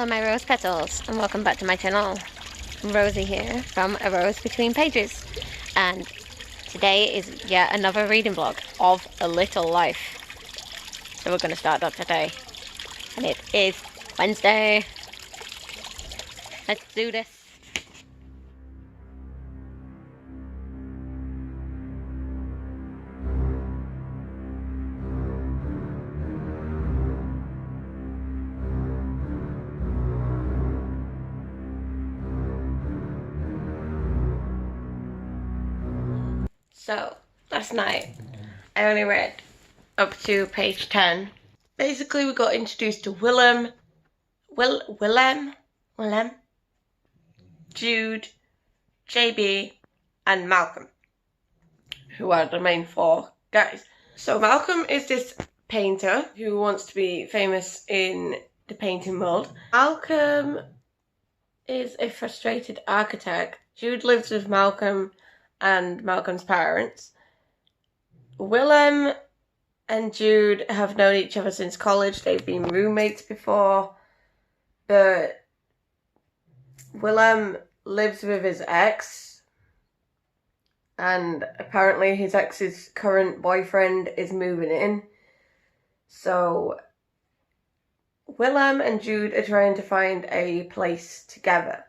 Hello my rose petals and welcome back to my channel. Rosie here from A Rose Between Pages, and today is yet another reading vlog of A Little Life. So we're going to start that today, and it is Wednesday. Let's do this. So, last night, I only read up to page 10. Basically, we got introduced to Willem, Jude, JB, and Malcolm, who are the main four guys. So Malcolm is this painter who wants to be famous in the painting world. Malcolm is a frustrated architect. Jude lives with Malcolm and Malcolm's parents. Willem and Jude have known each other since college. They've been roommates before, but Willem lives with his ex, and apparently his ex's current boyfriend is moving in. So Willem and Jude are trying to find a place together.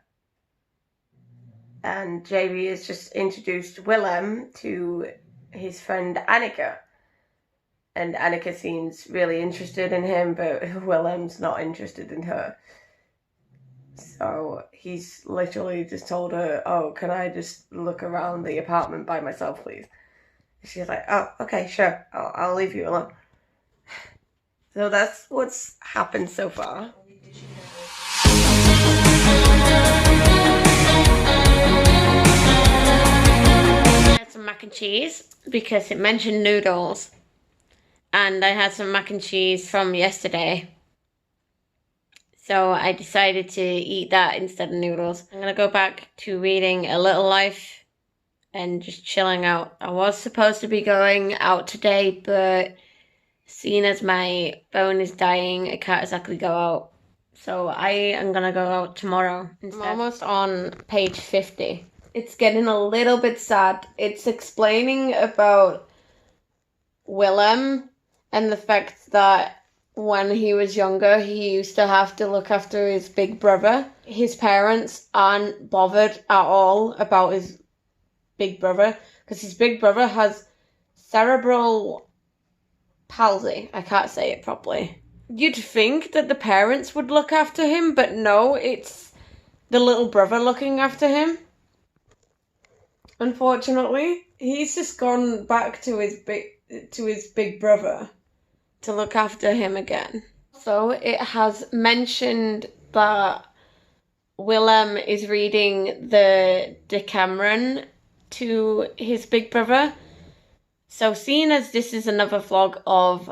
And JB has just introduced Willem to his friend Annika. And Annika seems really interested in him, but Willem's not interested in her. So he's literally just told her, oh, can I just look around the apartment by myself, please? She's like, oh, okay, sure. I'll leave you alone. So that's what's happened so far. Some mac and cheese because it mentioned noodles, and I had some mac and cheese from yesterday, so I decided to eat that instead of noodles. I'm gonna go back to reading A Little Life and just chilling out. I was supposed to be going out today, but seeing as my phone is dying, I can't exactly go out, so I am gonna go out tomorrow instead. I'm almost on page 50. It's getting a little bit sad. It's explaining about Willem and the fact that when he was younger, he used to have to look after his big brother. His parents aren't bothered at all about his big brother because his big brother has cerebral palsy. I can't say it properly. You'd think that the parents would look after him, but no, it's the little brother looking after him. Unfortunately, he's just gone back to his big brother to look after him again. So it has mentioned that Willem is reading the Decameron to his big brother. So seeing as this is another vlog of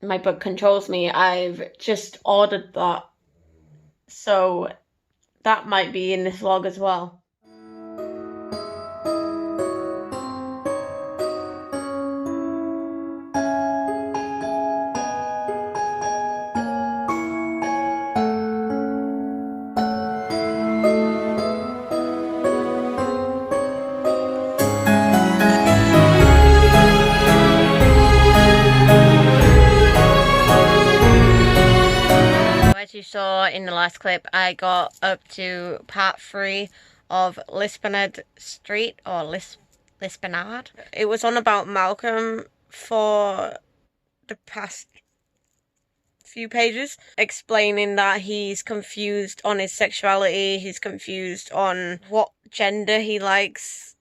My Book Controls Me, I've just ordered that. So that might be in this vlog as well. As you saw in the last clip, I got up to part 3 of Lispenard Street, or Lispenard. It was on about Malcolm for the past few pages, explaining that he's confused on his sexuality, he's confused on what gender he likes,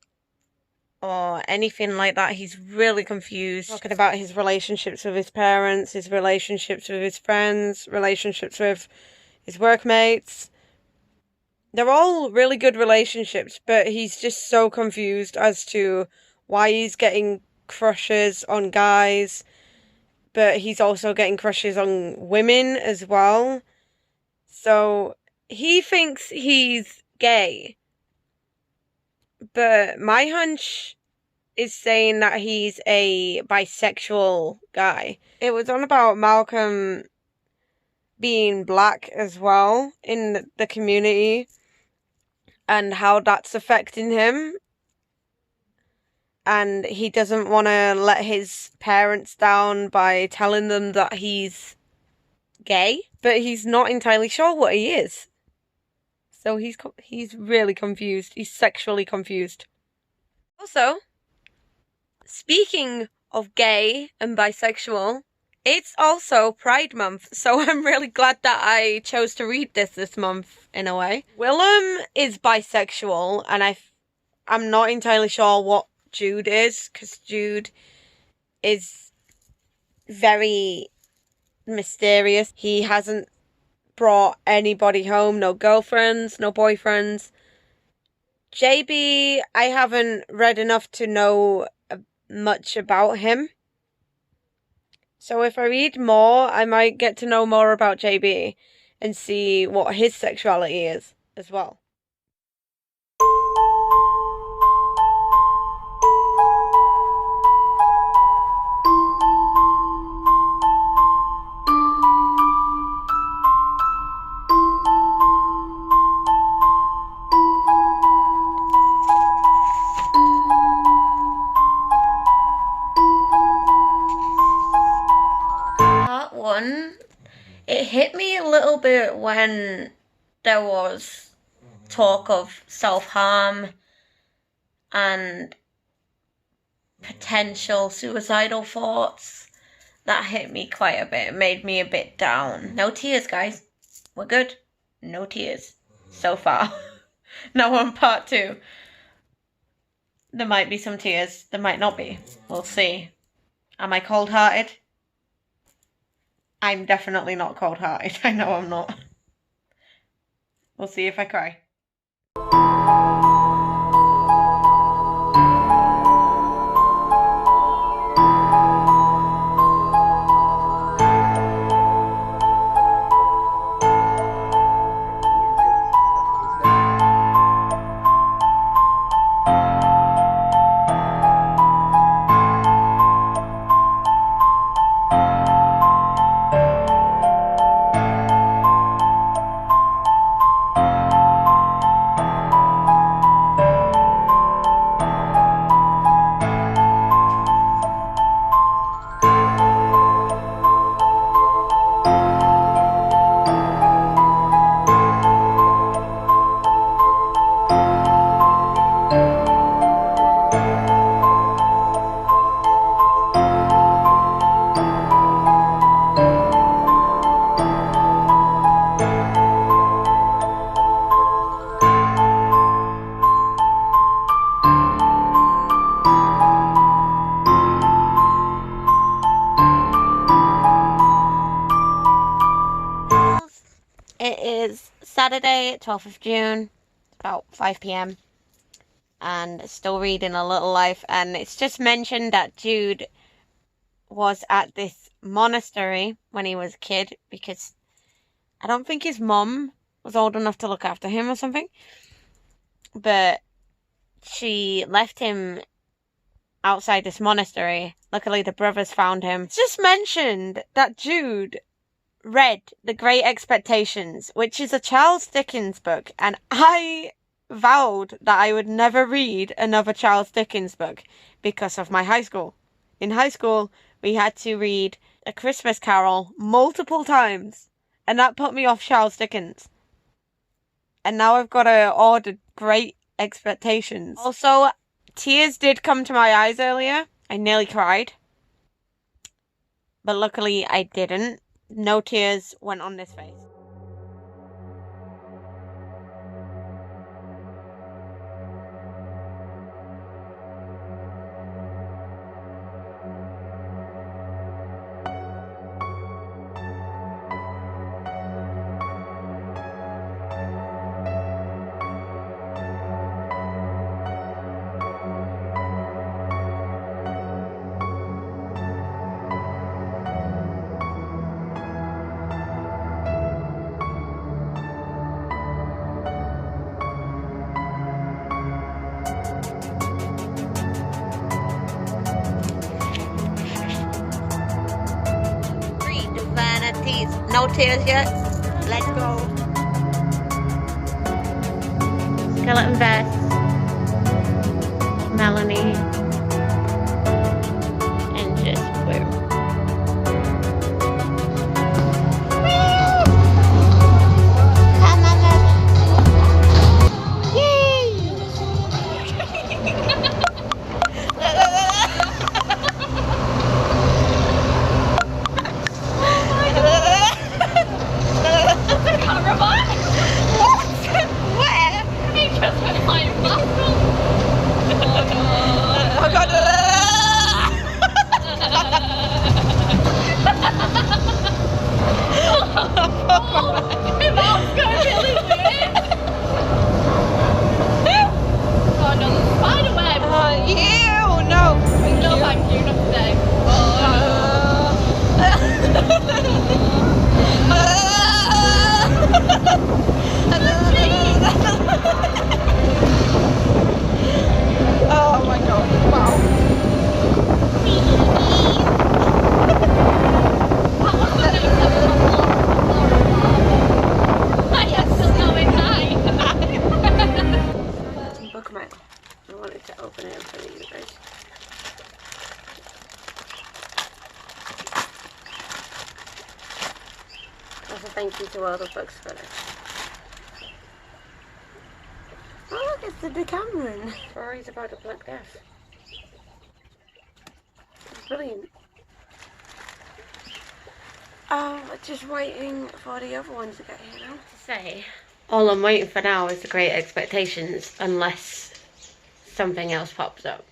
or anything like that. He's really confused. Talking about his relationships with his parents, his relationships with his friends, relationships with his workmates. They're all really good relationships, but he's just so confused as to why he's getting crushes on guys, but he's also getting crushes on women as well. So he thinks he's gay, but my hunch is saying that he's a bisexual guy. It was on about Malcolm being black as well in the community and how that's affecting him. And he doesn't want to let his parents down by telling them that he's gay, but he's not entirely sure what he is. So he's really confused. He's sexually confused. Also, speaking of gay and bisexual, it's also Pride Month, so I'm really glad that I chose to read this month, in a way. Willem is bisexual, and I'm not entirely sure what Jude is, because Jude is very mysterious. He hasn't brought anybody home, no girlfriends, no boyfriends. JB, I haven't read enough to know much about him. So if I read more, I might get to know more about JB and see what his sexuality is as well. Part 1, it hit me a little bit when there was talk of self-harm and potential suicidal thoughts. That hit me quite a bit. It made me a bit down. No tears, guys. We're good. No tears so far. Now on part 2. There might be some tears. There might not be. We'll see. Am I cold-hearted? I'm definitely not cold-hearted. I know I'm not. We'll see if I cry. It is Saturday, 12th of June, about 5 p.m. and still reading A Little Life, and it's just mentioned that Jude was at this monastery when he was a kid because I don't think his mum was old enough to look after him or something, but she left him outside this monastery. Luckily, the brothers found him. It's just mentioned that Jude read The Great Expectations, which is a Charles Dickens book, and I vowed that I would never read another Charles Dickens book because of my high school. In high school, we had to read A Christmas Carol multiple times, and that put me off Charles Dickens. And now I've got to order Great Expectations. Also, tears did come to my eyes earlier. I nearly cried. But luckily I didn't. No tears went on this face. No tears yet. Let's go. Skeleton vest. Melanie. And just boom. Come on, yay! Thank you to all the books for this. Oh look, it's the Decameron. Stories about the Black Death. It's brilliant. Oh, we're just waiting for the other ones to get here now. To say, all I'm waiting for now is the Great Expectations, unless something else pops up.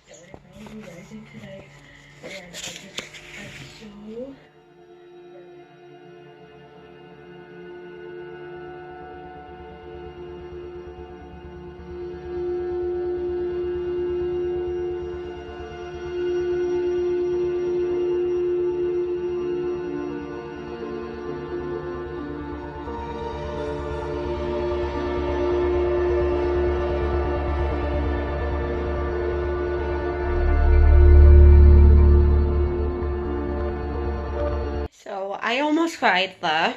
I almost cried there,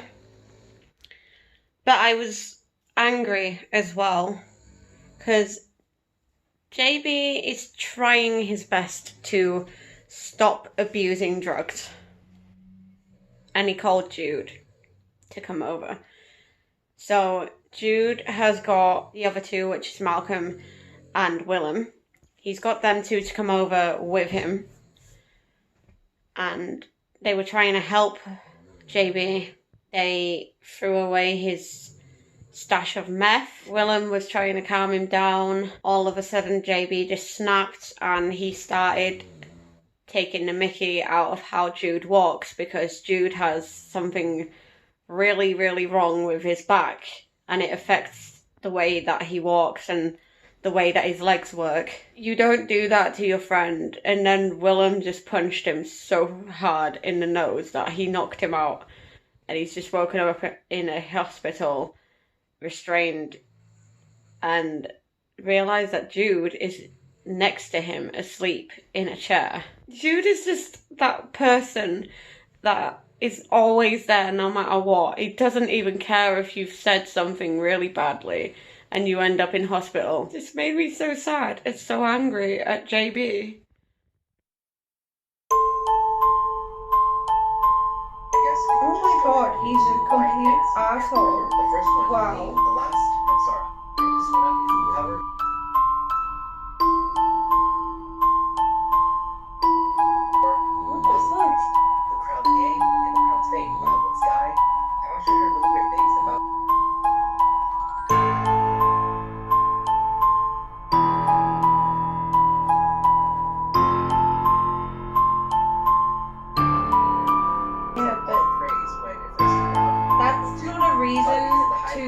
but I was angry as well, because JB is trying his best to stop abusing drugs, and he called Jude to come over. So Jude has got the other two, which is Malcolm and Willem. He's got them two to come over with him, and they were trying to help JB. They threw away his stash of meth. Willem was trying to calm him down. All of a sudden JB just snapped and he started taking the mickey out of how Jude walks, because Jude has something really, really wrong with his back, and it affects the way that he walks and the way that his legs work. You don't do that to your friend. And then Willem just punched him so hard in the nose that he knocked him out, and he's just woken up in a hospital, restrained, and realised that Jude is next to him asleep in a chair. Jude is just that person that is always there no matter what. He doesn't even care if you've said something really badly and you end up in hospital. It just made me so sad and so angry at JB. Oh my god, he's a complete asshole. The first one Wow. being the last. I'm sorry. This one up, cover. What the fuck? The Crown's Gang and the Crown's Fate, Wild Sky. I've actually heard really great things about. Yeah, but Praise when it first came out. that's not a reason to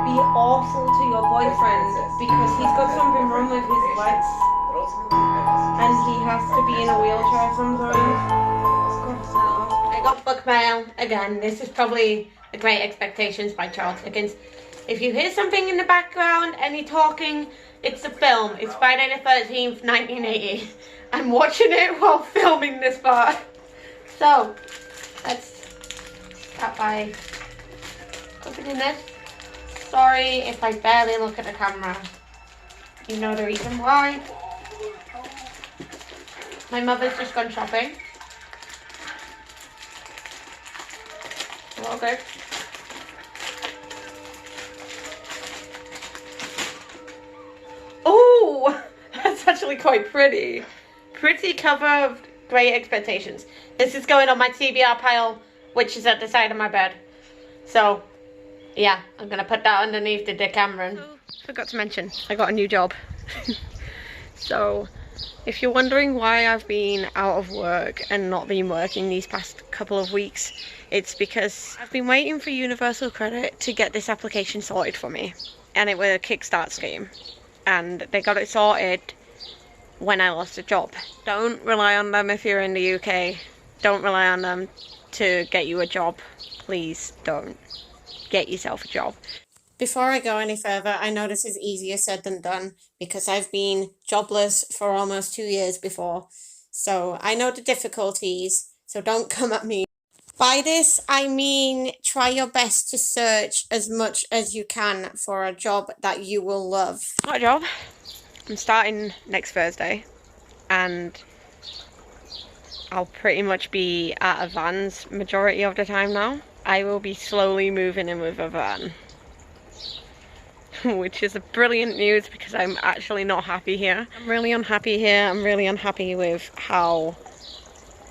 be awful to your boyfriend because he's got something wrong with his legs But ultimately, I must and he has to be in a wheelchair sometimes. I got book mail again. This is probably The Great Expectations by Charles Dickens. If you hear something in the background, any talking, it's a film. It's Friday the 13th, 1980. I'm watching it while filming this part. So, let's start by opening this. Sorry if I barely look at the camera. You know the reason why. My mother's just gone shopping. Okay. Oh, that's actually quite pretty. Pretty cover of Great Expectations. This is going on my TBR pile, which is at the side of my bed. So, yeah, I'm going to put that underneath the Decameron. Forgot to mention, I got a new job. So, if you're wondering why I've been out of work and not been working these past couple of weeks, it's because I've been waiting for Universal Credit to get this application sorted for me. And it was a Kickstart scheme. And they got it sorted when I lost a job. Don't rely on them if you're in the UK. Don't rely on them to get you a job. Please don't. Get yourself a job. Before I go any further, I know this is easier said than done because I've been jobless for almost 2 years before. So I know the difficulties, so don't come at me. By this, I mean try your best to search as much as you can for a job that you will love. What job? I'm starting next Thursday and I'll pretty much be at a van's majority of the time now. I will be slowly moving in with a van. Which is a brilliant news because I'm actually not happy here. I'm really unhappy here. I'm really unhappy with how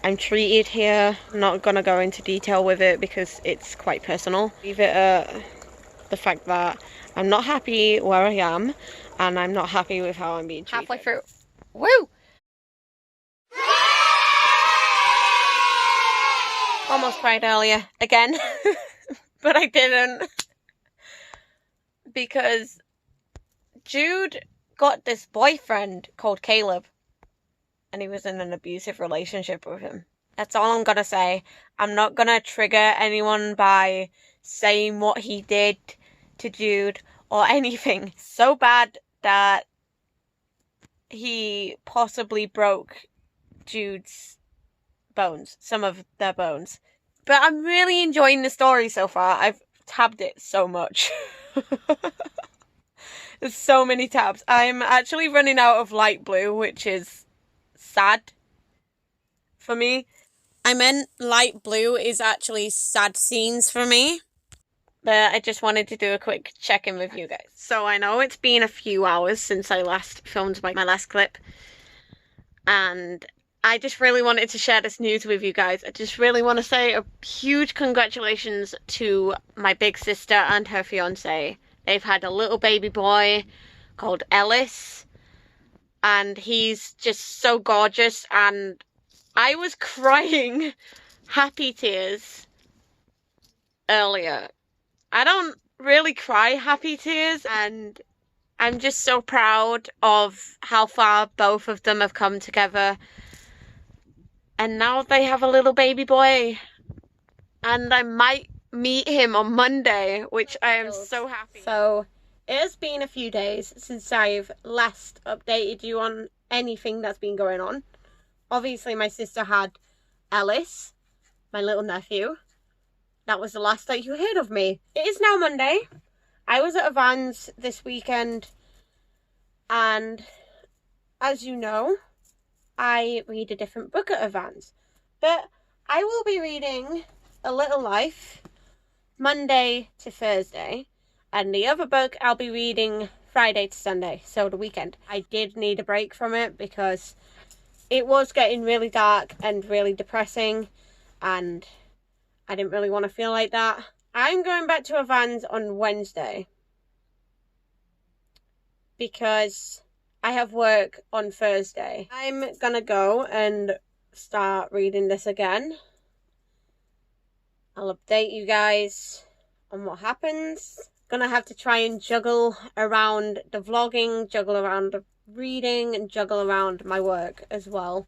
I'm treated here. I'm not gonna go into detail with it because it's quite personal. Leave it at the fact that I'm not happy where I am and I'm not happy with how I'm being treated. Halfway through. Woo! Almost cried earlier again, but I didn't. Because Jude got this boyfriend called Caleb and he was in an abusive relationship with him. That's all I'm gonna say. I'm not gonna trigger anyone by saying what he did to Jude or anything. So bad that he possibly broke Jude's bones, some of their bones. But I'm really enjoying the story so far. I've tabbed it so much. There's so many tabs. I'm actually running out of light blue, which is sad for me. I meant light blue is actually sad scenes for me. But I just wanted to do a quick check-in with you guys. So I know it's been a few hours since I last filmed my last clip. And I just really wanted to share this news with you guys. I just really want to say a huge congratulations to my big sister and her fiance. They've had a little baby boy called Ellis. And he's just so gorgeous. And I was crying happy tears earlier. I don't really cry happy tears. And I'm just so proud of how far both of them have come together. And now they have a little baby boy. And I might meet him on Monday, which I am so happy. So, it has been a few days since I've last updated you on anything that's been going on. Obviously, my sister had Ellis, my little nephew. That was the last that you heard of me. It is now Monday. I was at a Vans this weekend. And, as you know, I read a different book at a Vans. But I will be reading A Little Life Monday to Thursday. And the other book I'll be reading Friday to Sunday, so the weekend. I did need a break from it because it was getting really dark and really depressing. And I didn't really want to feel like that. I'm going back to a Vans on Wednesday. Because I have work on Thursday. I'm gonna go and start reading this again. I'll update you guys on what happens. Gonna have to try and juggle around the vlogging, juggle around the reading, and juggle around my work as well.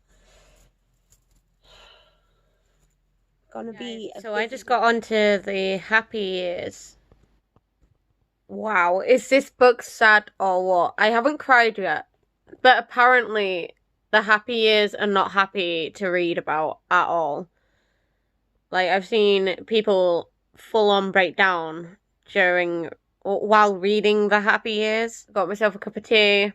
Gonna be so I just got onto the happy years. Wow, is this book sad or what? I haven't cried yet. But apparently, the happy years are not happy to read about at all. Like, I've seen people full on break down while reading The Happy Years. Got myself a cup of tea.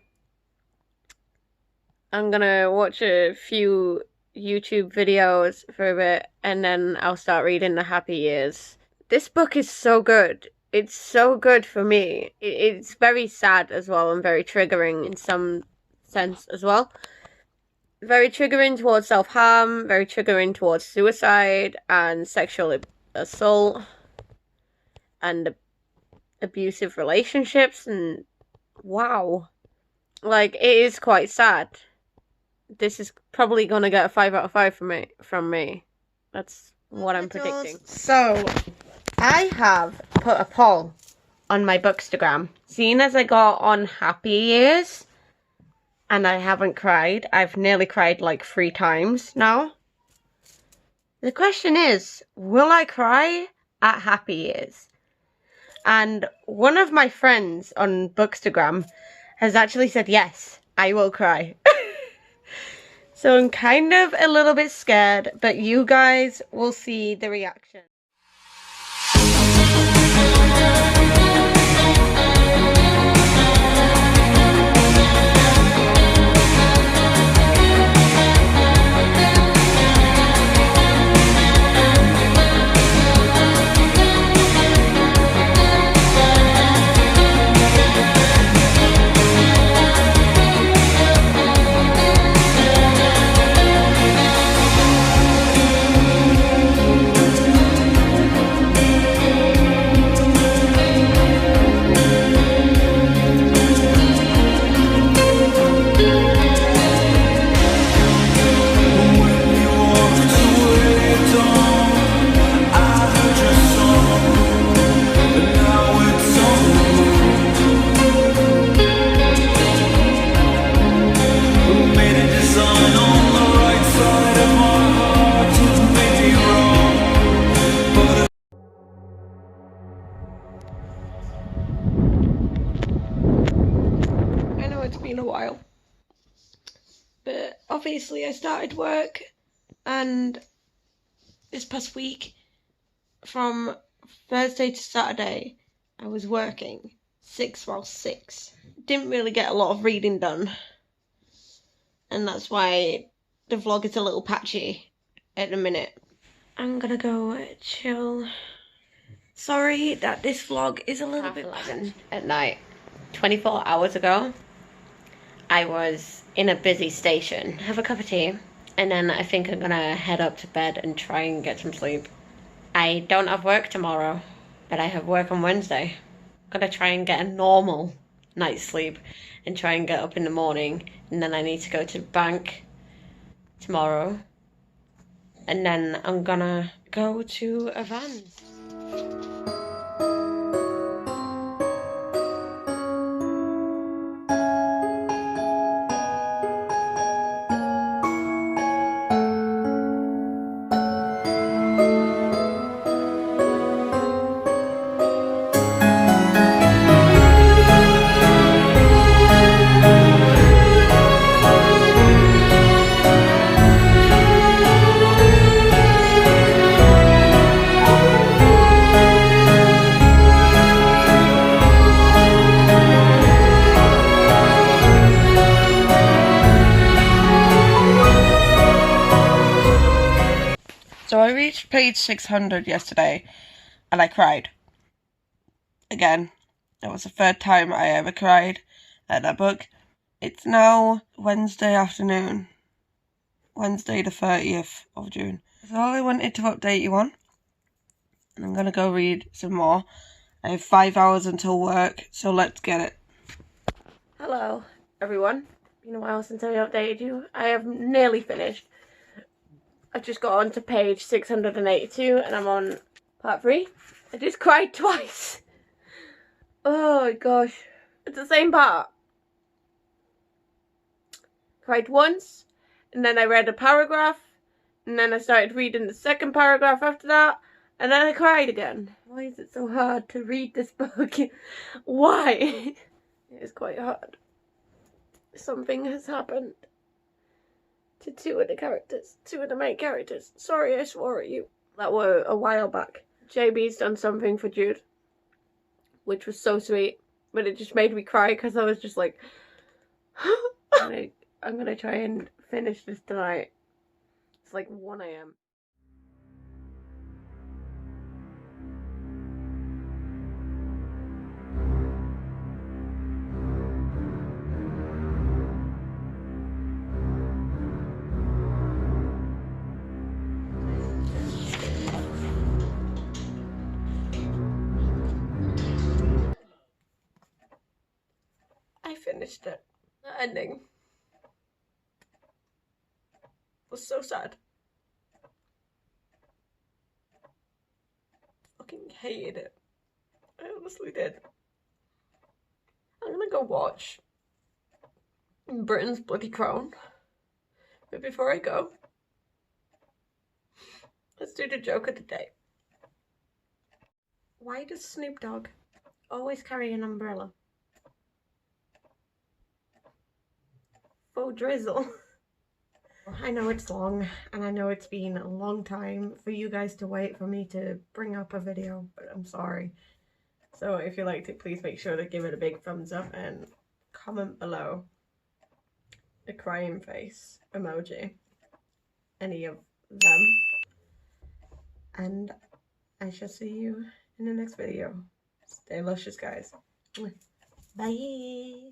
I'm gonna watch a few YouTube videos for a bit and then I'll start reading The Happy Years. This book is so good. It's so good for me. It's very sad as well and very triggering in some sense as well. Very triggering towards self-harm, very triggering towards suicide and sexual assault and abusive relationships, and wow. Like, it is quite sad. This is probably gonna get a 5 out of 5 from me. That's what I'm predicting. So, I have put a poll on my Bookstagram. Seeing as I got on Happy Years, and I haven't cried. I've nearly cried like 3 times now. The question is, will I cry at Happy Years? And one of my friends on Bookstagram has actually said, yes, I will cry. So I'm kind of a little bit scared, but you guys will see the reaction. Been a while, but obviously I started work, and this past week from Thursday to Saturday I was working 6 while 6. Didn't really get a lot of reading done, and that's why the vlog is a little patchy at the minute. I'm gonna go chill. Sorry that this vlog is a little bit 11 at night. 24 hours ago I was in a busy station. Have a cup of tea, and then I think I'm gonna head up to bed and try and get some sleep. I don't have work tomorrow, but I have work on Wednesday. I'm gonna try and get a normal night's sleep and try and get up in the morning, and then I need to go to the bank tomorrow, and then I'm gonna go to a van. So I reached page 600 yesterday, and I cried. Again, that was the 3rd time I ever cried at that book. It's now Wednesday afternoon, Wednesday the 30th of June. That's all I wanted to update you on, and I'm gonna go read some more. I have 5 hours until work, so let's get it. Hello, everyone. Been a while since I updated you. I have nearly finished. I've just got on to page 682 and I'm on part 3. I just cried twice. Oh my gosh. It's the same part. Cried once, and then I read a paragraph, and then I started reading the second paragraph after that, and then I cried again. Why is it so hard to read this book? Why? It is quite hard. Something has happened to 2 of the main characters. Sorry I swore at you. that were a while back. JB's done something for Jude, which was so sweet, but it just made me cry because I was just like, I'm gonna try and finish this tonight. It's like 1 a.m. I finished it. The ending was so sad. Fucking hated it. I honestly did. I'm gonna go watch Britain's Bloody Crown. But before I go, let's do the joke of the day. Why does Snoop Dogg always carry an umbrella? Faux drizzle. I know it's long, and I know it's been a long time for you guys to wait for me to bring up a video, but I'm sorry. So if you liked it, please make sure to give it a big thumbs up and comment below a crying face emoji, any of them. And I shall see you in the next video. Stay luscious, guys. Bye.